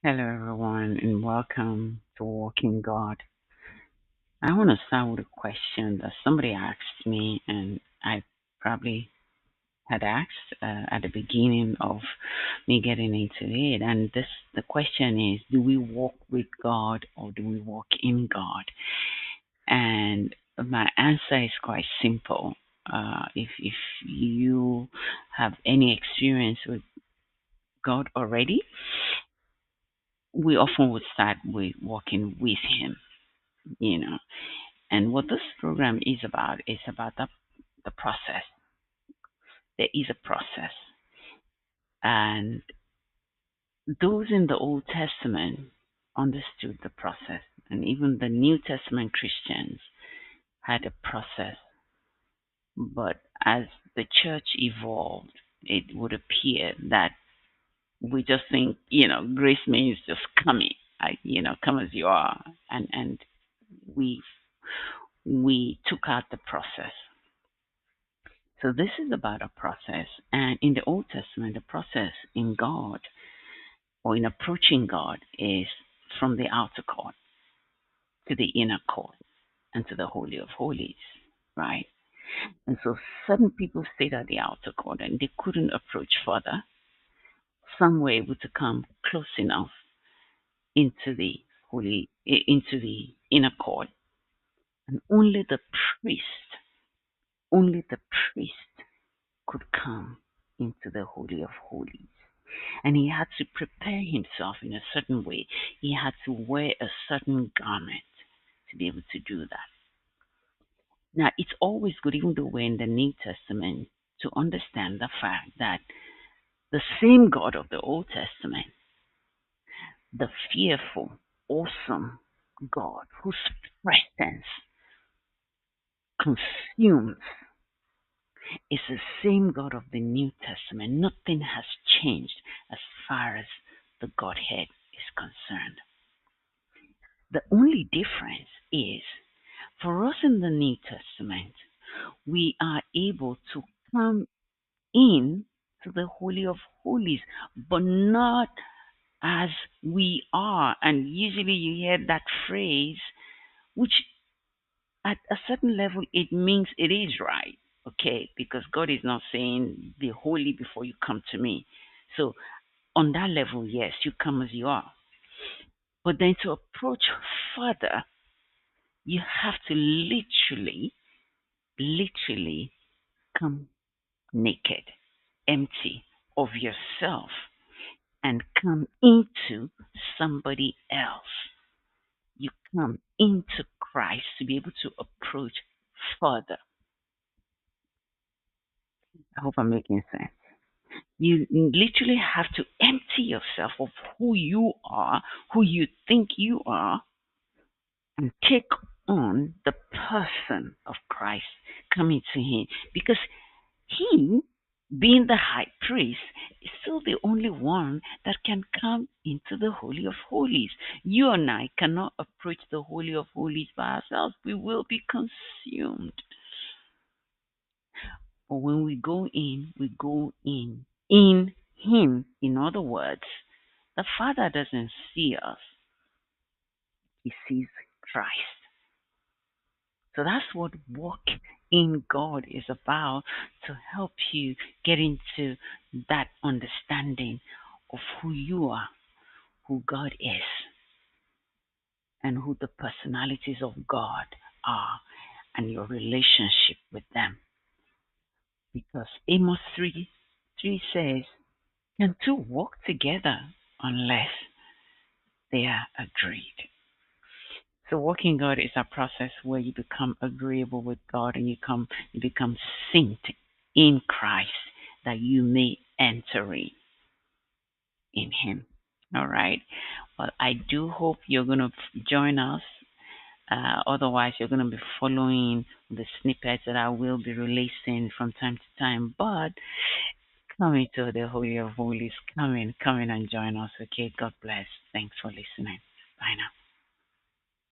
Hello, everyone, and welcome to Walking God. I want to start with a question that somebody asked me, and I probably had asked at the beginning of me getting into it. And the question is: do we walk with God or do we walk in God? And my answer is quite simple. If you have any experience with God already, we often would start with walking with Him. You know, And what this program is about is about the process. There is a process. And those in the Old Testament understood the process. And even the New Testament Christians had a process. But as the church evolved, it would appear that we just think, grace means just coming, come as you are. And we we took out the process. So this is about a process. And in the Old Testament, the process in God or in approaching God is from the outer court to the inner court and to the Holy of Holies, right? And so certain people stayed at the outer court and they couldn't approach further. Some were able to come close enough into the into the inner court, and only the priest could come into the Holy of Holies. And he had to prepare himself in a certain way. He had to wear a certain garment to be able to do that. Now, it's always good, even though we're in the New Testament, to understand the fact that the same God of the Old Testament, the fearful, awesome God whose presence consumes, is the same God of the New Testament. Nothing has changed as far as the Godhead is concerned. The only difference is for us in the New Testament, we are able to come in to the Holy of Holies, but not as we are. And usually you hear that phrase, which at a certain level it means it is right. Okay, because God is not saying be holy before you come to me. So on that level, yes, you come as you are. But then to approach further, you have to literally come naked, empty of yourself, and come into somebody else. You come into Christ to be able to approach further. I hope I'm making sense. You literally have to empty yourself of who you are, who you think you are, and take on the person of Christ coming to Him. Because He, being the high priest, is still the only one that can come into the Holy of Holies. You and I cannot approach the Holy of Holies by ourselves. We will be consumed. But when we go in Him. In other words, the Father doesn't see us, He sees Christ. So that's what walk in God is about, to help you get into that understanding of who you are, who God is, and who the personalities of God are, and your relationship with them. Because Amos 3 says, can two walk together unless they are agreed? So walking God is a process where you become agreeable with God and you become synced in Christ that you may enter in Him. All right. Well, I do hope you're going to join us. Otherwise, you're going to be following the snippets that I will be releasing from time to time. But coming to the Holy of Holies, come in and join us. Okay. God bless. Thanks for listening. Bye now.